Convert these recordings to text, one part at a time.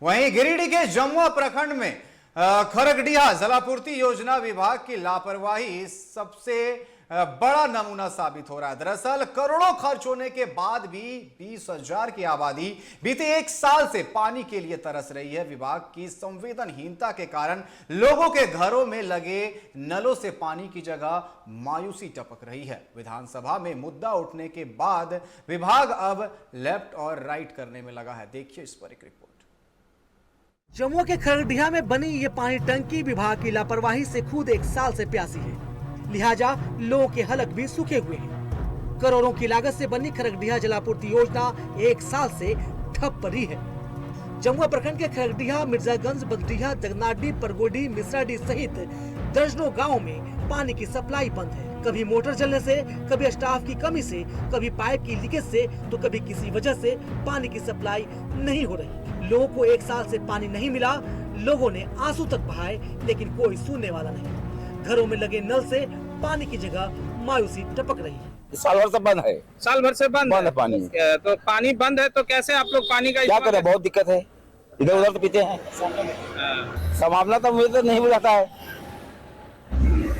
वहीं गिरिडीह के जमुआ प्रखंड में खरगडिहा जलापूर्ति योजना विभाग की लापरवाही सबसे बड़ा नमूना साबित हो रहा है। दरअसल करोड़ों खर्च होने के बाद भी 20,000 की आबादी बीते एक साल से पानी के लिए तरस रही है। विभाग की संवेदनहीनता के कारण लोगों के घरों में लगे नलों से पानी की जगह मायूसी टपक रही है। विधानसभा में मुद्दा उठने के बाद विभाग अब लेफ्ट और राइट करने में लगा है। देखिए इस पर एक रिपोर्ट। जमुआ के खरगडिहा में बनी ये पानी टंकी विभाग की लापरवाही से खुद एक साल से प्यासी है, लिहाजा लोगों के हलक भी सूखे हुए हैं। करोड़ों की लागत से बनी खरगडिहा जलापूर्ति योजना एक साल से ठप पड़ी है। जमुआ प्रखंड के खरगडिहा, मिर्जागंज, बगडीहा, जगन्नाथडीह, परगोडीह, मिश्राडीह सहित दर्जनों गाँव में पानी की सप्लाई बंद है। कभी मोटर चलने से, कभी स्टाफ की कमी से, कभी पाइप की लीकेज से, तो कभी किसी वजह से पानी की सप्लाई नहीं हो रही। लोगों को एक साल से पानी नहीं मिला। लोगों ने आंसू तक बहाए, लेकिन कोई सुनने वाला नहीं। घरों में लगे नल से पानी की जगह मायूसी टपक रही है। साल भर से बंद है। साल भर से बंद है पानी। तो पानी बंद है तो कैसे आप लोग पानी का क्या करें, बहुत दिक्कत है। इधर उधर तो पीते हैं। संभावना तो मुझे तो नहीं बुझाता है।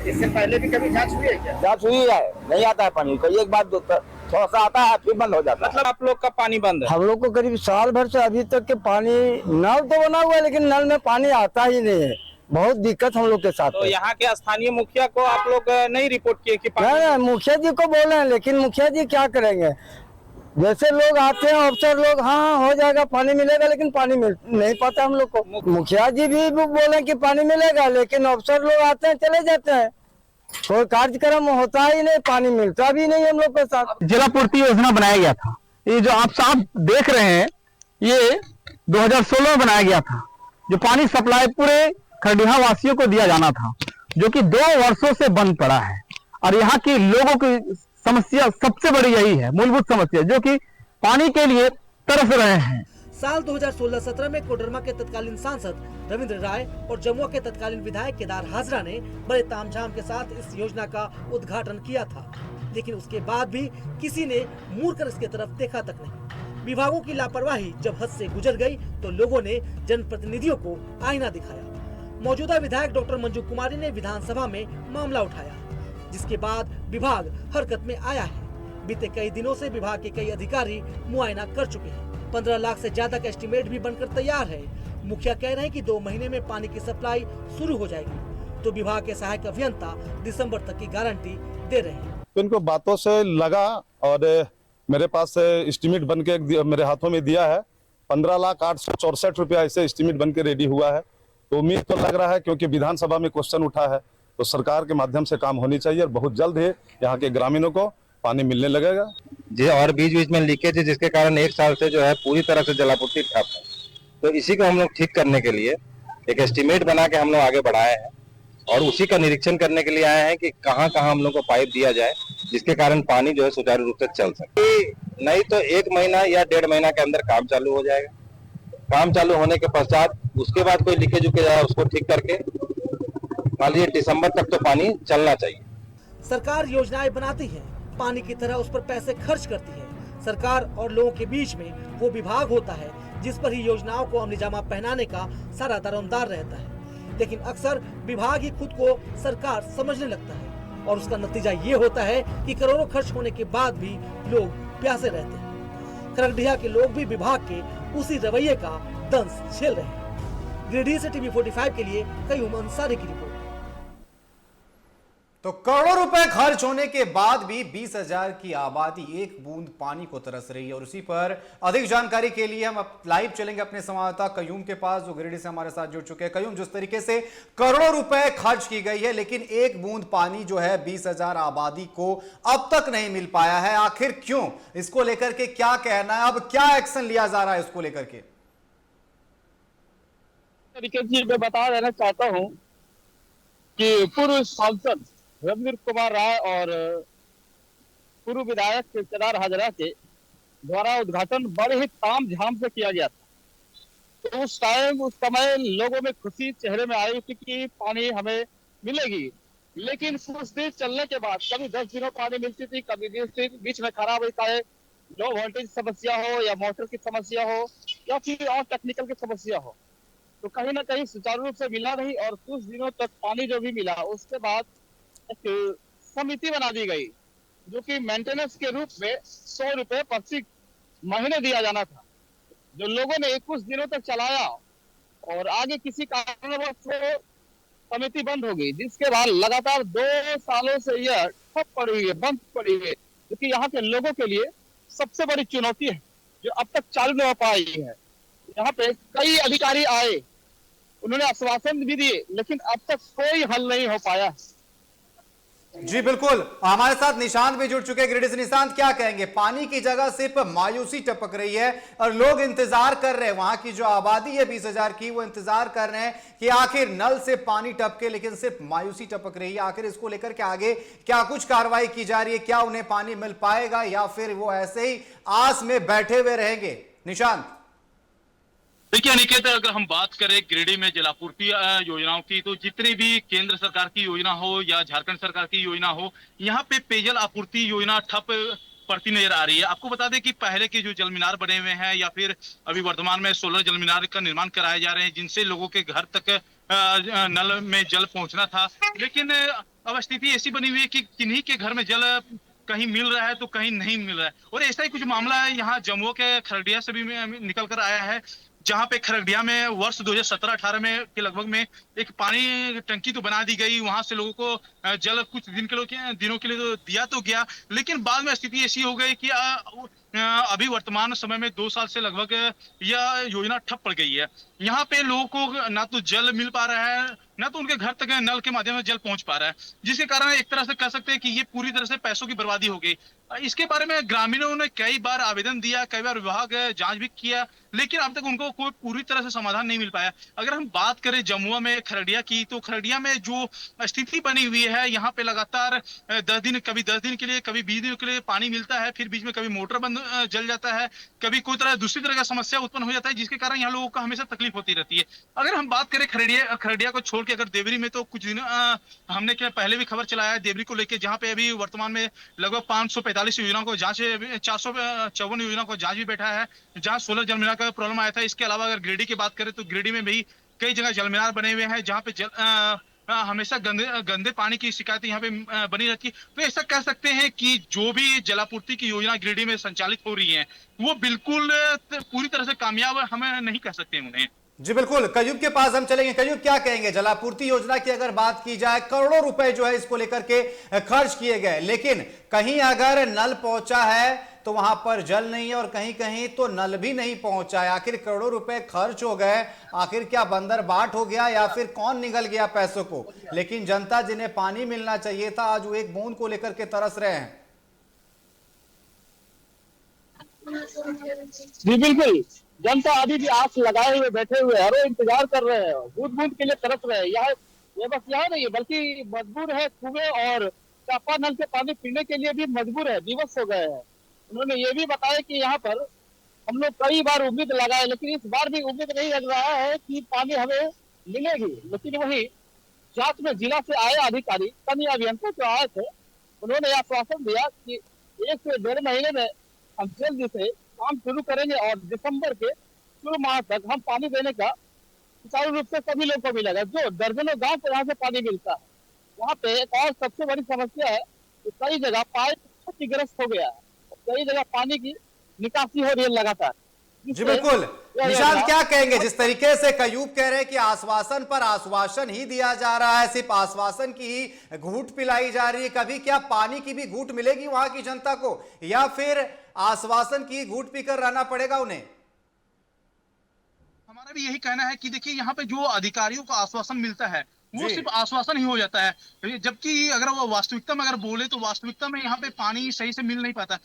इससे पहले भी कभी जांच हुई है क्या? जांच हुई है, नहीं आता है पानी। कोई एक बार थोड़ा सा आता है, फिर बंद हो जाता है। मतलब आप लोग का पानी बंद है? हम लोग को करीब साल भर से अभी तक के पानी, नल तो बना हुआ है लेकिन नल में पानी आता ही नहीं है। बहुत दिक्कत हम लोग के साथ। तो यहाँ के स्थानीय मुखिया को आप लोग नहीं रिपोर्ट किए कि नहीं, मुखिया जी को बोले हैं, लेकिन मुखिया जी क्या करेंगे। जैसे लोग आते हैं अफसर लोग, हाँ हो जाएगा, पानी मिलेगा, लेकिन पानी मिल नहीं पाता हम लोग को। मुखिया जी भी बोले कि पानी मिलेगा, लेकिन अफसर लोग आते हैं चले जाते हैं। कोई कार्यक्रम होता ही नहीं, पानी मिलता भी नहीं हम लोग के साथ। जलापूर्ति योजना बनाया गया था, ये जो आप साफ देख रहे हैं, ये 2016 में बनाया गया था। जो पानी सप्लाई पूरे खरडिहा वासियों को दिया जाना था, जो कि 2 वर्षों से बंद पड़ा है। और यहाँ के लोगों की समस्या सबसे बड़ी यही है, मूलभूत समस्या, जो कि पानी के लिए तरस रहे हैं। साल 2016-17 में कोडरमा के तत्कालीन सांसद रविंद्र राय और जमुआ के तत्कालीन विधायक केदार हाजरा ने बड़े तामझाम के साथ इस योजना का उद्घाटन किया था, लेकिन उसके बाद भी किसी ने मुड़कर इसके तरफ देखा तक नहीं। विभागों की लापरवाही जब हद से गुजर गई तो लोगों ने जनप्रतिनिधियों को आईना दिखाया। मौजूदा विधायक डॉक्टर मंजू कुमारी ने विधानसभा में मामला उठाया, जिसके बाद विभाग हरकत में आया है। बीते कई दिनों से विभाग के कई अधिकारी मुआयना कर चुके हैं। 15 लाख से ज्यादा का एस्टीमेट भी बनकर तैयार है। मुखिया कह रहे हैं कि 2 महीने में पानी की सप्लाई शुरू हो जाएगी, तो विभाग के सहायक अभियंता दिसंबर तक की गारंटी दे रहे हैं। तो इनको बातों से लगा और मेरे पास एस्टीमेट बन के मेरे हाथों में दिया है। 15,08,64 रुपया ऐसे एस्टीमेट बन के रेडी हुआ है। तो उम्मीद तो लग रहा है, क्योंकि विधानसभा में क्वेश्चन उठा है, तो सरकार के माध्यम से काम होनी चाहिए और बहुत जल्द ही यहाँ के ग्रामीणों को पानी मिलने लगेगा जी। और बीच में लीकेज है, जिसके कारण एक साल से जो है पूरी तरह से जलापूर्ति ठप है। तो इसी को हम लोग ठीक करने के लिए एक एस्टीमेट बना के हम लोग आगे बढ़ाए हैं और उसी का निरीक्षण करने के लिए आए हैं कि कहाँ कहाँ हम लोग को पाइप दिया जाए, जिसके कारण पानी जो है सुचारू रूप से चल सके। नहीं तो 1 महीना या 1.5 महीना के अंदर काम चालू हो जाएगा। काम चालू होने के पश्चात उसके बाद कोई लीकेज उकेज आया उसको ठीक करके मान लीजिए दिसंबर तक तो पानी चलना चाहिए। सरकार योजनाएं बनाती है, पानी की तरह उस पर पैसे खर्च करती है। सरकार और लोगों के बीच में वो विभाग होता है जिस पर ही योजनाओं को अमलीजामा पहनाने का सारा दारोमदार रहता है। लेकिन अक्सर विभाग ही खुद को सरकार समझने लगता है और उसका नतीजा ये होता है कि करोड़ों खर्च होने के बाद भी लोग प्यासे रहते हैं। खरगडिहा के लोग भी विभाग के उसी रवैये का दंश झेल रहे हैं। गिरिडीह से टीवी 45 के लिए कयूम अंसारी की रिपोर्ट। तो करोड़ों रुपए खर्च होने के बाद भी 20,000 की आबादी एक बूंद पानी को तरस रही है। और उसी पर अधिक जानकारी के लिए हम अब लाइव चलेंगे अपने संवाददाता कयूम के पास, जो गिरिडीह से हमारे साथ जुड़ चुके हैं। कयूम, जिस तरीके से करोड़ों रुपए खर्च की गई है, लेकिन एक बूंद पानी जो है 20,000 आबादी को अब तक नहीं मिल पाया है, आखिर क्यों? इसको लेकर के क्या कहना है? अब क्या एक्शन लिया जा रहा है इसको लेकर के? तरीके से मैं बता देना चाहता हूँ कि पूर्व सांसद रविंद्र कुमार राय और पूर्व विधायक केदार हाजरा के द्वारा उद्घाटन बड़े ही तामझाम से किया गया था। तो उस समय लोगों में खुशी चेहरे में आई थी कि पानी हमें मिलेगी। लेकिन कुछ दिन चलने के बाद कभी 10 दिनों पानी मिलती थी, कभी 20 दिन बीच में खराब होता है, लो वोल्टेज समस्या हो या मोटर की समस्या हो या फिर और टेक्निकल की समस्या हो, तो कहीं ना कहीं सुचारू रूप से मिला नहीं। और कुछ दिनों तक पानी जो भी मिला, उसके बाद एक समिति बना दी गई जो कि मेंटेनेंस के रूप में 100 रुपए प्रति महीने दिया जाना था, जो लोगों ने कुछ दिनों तक चलाया और आगे किसी कारणवश वो समिति बंद हो गई, जिसके बाद लगातार 2 सालों से यह ठप पड़ी हुई है, बंद पड़ी हुई है, क्योंकि यहाँ के लोगों के लिए सबसे बड़ी चुनौती है जो अब तक चालू नहीं हो पाई है। यहाँ पे कई अधिकारी आए, उन्होंने आश्वासन भी दिए, लेकिन अब तक कोई हल नहीं हो पाया। जी बिल्कुल, हमारे साथ निशांत भी जुड़ चुके हैं गिरिडीह से। निशांत, क्या कहेंगे? पानी की जगह सिर्फ मायूसी टपक रही है और लोग इंतजार कर रहे हैं, वहां की जो आबादी है 20,000 की, वो इंतजार कर रहे हैं कि आखिर नल से पानी टपके, लेकिन सिर्फ मायूसी टपक रही है। आखिर इसको लेकर के आगे क्या कुछ कार्रवाई की जा रही है? क्या उन्हें पानी मिल पाएगा या फिर वो ऐसे ही आस में बैठे हुए रहेंगे? निशांत। देखिए अनिकेत, अगर हम बात करें गिरिडीह में जलापूर्ति योजनाओं की, तो जितनी भी केंद्र सरकार की योजना हो या झारखंड सरकार की योजना हो, यहाँ पे पेयजल आपूर्ति योजना ठप पड़ती नजर आ रही है। आपको बता दें कि पहले के जो जलमीनार बने हुए हैं या फिर अभी वर्तमान में सोलर जलमीनार का निर्माण कराए जा रहे हैं, जिनसे लोगों के घर तक नल में जल पहुंचना था, लेकिन अब स्थिति ऐसी बनी हुई है कि किन्हीं के घर में जल कहीं मिल रहा है तो कहीं नहीं मिल रहा है। और ऐसा ही कुछ मामला है यहाँ जम्मू के खरडिया से भी निकल कर आया है, जहां पे खरडिया में वर्ष 2017-18 में के लगभग में एक पानी टंकी तो बना दी गई, वहां से लोगों को जल कुछ दिनों के लिए तो दिया तो गया, लेकिन बाद में स्थिति ऐसी हो गई कि अभी वर्तमान समय में 2 साल से लगभग यह योजना ठप पड़ गई है। यहाँ पे लोगों को ना तो जल मिल पा रहा है, ना तो उनके घर तक नल के माध्यम से जल पहुंच पा रहा है, जिसके कारण एक तरह से कह सकते हैं कि ये पूरी तरह से पैसों की बर्बादी हो गई। इसके बारे में ग्रामीणों ने कई बार आवेदन दिया, कई बार विभाग जांच भी किया, लेकिन अब तक उनको कोई पूरी तरह से समाधान नहीं मिल पाया। अगर हम बात करें जमुआ में खरडिया की, तो खरडिया में जो स्थिति बनी हुई है, यहाँ पे लगातार 10 दिन, कभी 10 दिन के लिए, कभी 20 दिन के लिए पानी मिलता है, फिर बीच में कभी मोटर बंद जल जाता है, कभी कोई तरह दूसरी तरह का समस्या उत्पन्न हो जाता है, जिसके कारण यहाँ लोगों को हमेशा तकलीफ होती रहती है। अगर हम बात करें खरडिया को छोड़ के अगर देवरी में, तो कुछ दिन हमने क्या पहले भी खबर चलाया है देवरी को लेकर, जहाँ पे अभी वर्तमान में लगभग 545 योजनाओं को जांच, 454 योजनाओं को जांच भी बैठा है, जहाँ 16 जलमीनार का प्रॉब्लम आया था। इसके अलावा अगर गिरिडीह की बात करें तो गिरिडीह में भी कई जगह जलमीनार बने हुए हैं, जहाँ पे हमेशा गंदे पानी की शिकायत यहाँ पे बनी रहती है। तो ऐसा कह सकते हैं कि जो भी जलापूर्ति की योजना गिरिडीह में संचालित हो रही है, वो बिल्कुल पूरी तरह से कामयाब हमें नहीं कह सकते उन्हें। जी बिल्कुल, कयूब के पास हम चलेंगे। कयूब, क्या कहेंगे? जलापूर्ति योजना की अगर बात की जाए, करोड़ों रुपए जो है इसको लेकर के खर्च किए गए, लेकिन कहीं अगर नल पहुंचा है तो वहां पर जल नहीं है और कहीं कहीं तो नल भी नहीं पहुंचा है। आखिर करोड़ों रुपए खर्च हो गए, आखिर क्या बंदर बाट हो गया या फिर कौन निगल गया पैसों को? लेकिन जनता जिन्हें पानी मिलना चाहिए था, आज वो एक बूंद को लेकर के तरस रहे हैं। जी बिल्कुल, जनता अभी भी आस लगाए हुए बैठे हुए हैं, हर इंतजार कर रहे हैं, बूंद बूंद के लिए तरस रहे हैं। ये बस यहाँ नहीं है, बल्कि मजबूर है, कुएं और चापानल के पानी पीने के लिए भी मजबूर है, विवश हो गए हैं। उन्होंने ये भी बताया कि यहाँ पर हम लोग कई बार उम्मीद लगाए, लेकिन इस बार भी उम्मीद नहीं लग रहा है कि पानी हमें मिलेगी। लेकिन वही जांच में जिला से आए अधिकारी, कमी अभियंता जो आए थे, उन्होंने आश्वासन दिया कि 1 से 1.5 महीने में हम जल्दी से काम शुरू करेंगे और दिसंबर के शुरू माह तक हम पानी देने का सुचारू रूप से सभी लोगों को मिलेगा। जो दर्जनों गांव से यहाँ से पानी मिलता है, वहाँ पे एक और सबसे बड़ी समस्या है कि कई जगह पाइप क्षतिग्रस्त हो गया है, कई जगह पानी की निकासी हो रही है लगातार। जी बिल्कुल, निशांत क्या कहेंगे? जिस तरीके से कयूब कह रहे हैं कि आश्वासन पर आश्वासन ही दिया जा रहा है, सिर्फ आश्वासन की ही घूंट पिलाई जा रही है, कभी क्या पानी की भी घूंट मिलेगी वहां की जनता को या फिर आश्वासन की घूंट पीकर रहना पड़ेगा उन्हें? हमारा भी यही कहना है कि देखिए यहाँ पे जो अधिकारियों को आश्वासन मिलता है वो सिर्फ आश्वासन ही हो जाता है, जबकि अगर वो वास्तविकता में अगर बोले तो वास्तविकता में यहाँ पे पानी सही से मिल नहीं पाता।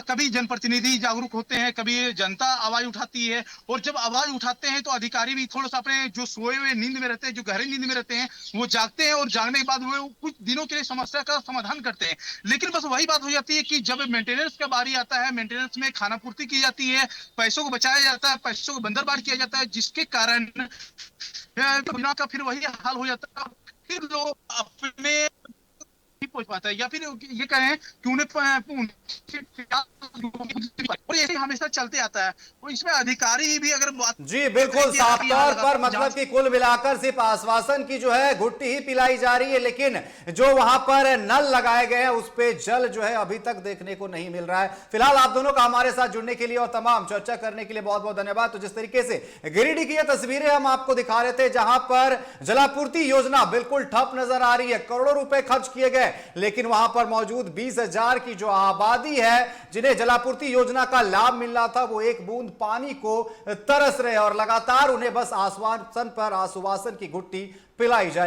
कभी जनप्रतिनिधि जागरूक होते हैं, कभी जनता आवाज उठाती है, और जब आवाज उठाते हैं तो अधिकारी भी थोड़ा सा अपने जो सोए हुए नींद में रहते हैं, जो गहरी नींद में रहते हैं, वो जागते हैं और जागने के बाद वो कुछ दिनों के लिए समस्या का समाधान करते हैं। लेकिन बस वही बात हो जाती है कि जब मेंटेनेंस का बारी आता है, मेंटेनेंस में खानापूर्ति की जाती है, पैसों को बचाया जाता है, पैसों को बंदरबांट किया जाता है, जिसके कारण योजना का फिर वही हाल हो जाता है। फिर लोग अपने पहुंच पाता है, या फिर ये कहें कि उन्हें और ऐसे हमेशा चलते आता है। और इसमें अधिकारी भी अगर बात जी बिल्कुल साफ तौर पर मतलब कि कुल मिलाकर सिर्फ आश्वासन की जो है घुट्टी ही पिलाई जा रही है, लेकिन जो वहां पर नल लगाए गए हैं उस पे जल जो है अभी तक देखने को नहीं मिल रहा है। फिलहाल आप दोनों का हमारे साथ जुड़ने के लिए और तमाम चर्चा करने के लिए बहुत बहुत धन्यवाद। तो जिस तरीके से गिरिडीह की ये तस्वीरें हम आपको दिखा रहे थे, जहां पर जलापूर्ति योजना बिल्कुल ठप नजर आ रही है, करोड़ों रुपए खर्च किए गए, लेकिन वहां पर मौजूद 20,000 की जो आबादी है जिन्हें जलापूर्ति योजना का लाभ मिल रहा था, वो एक बूंद पानी को तरस रहे और लगातार उन्हें बस आश्वासन पर आश्वासन की घुट्टी पिलाई जा रही।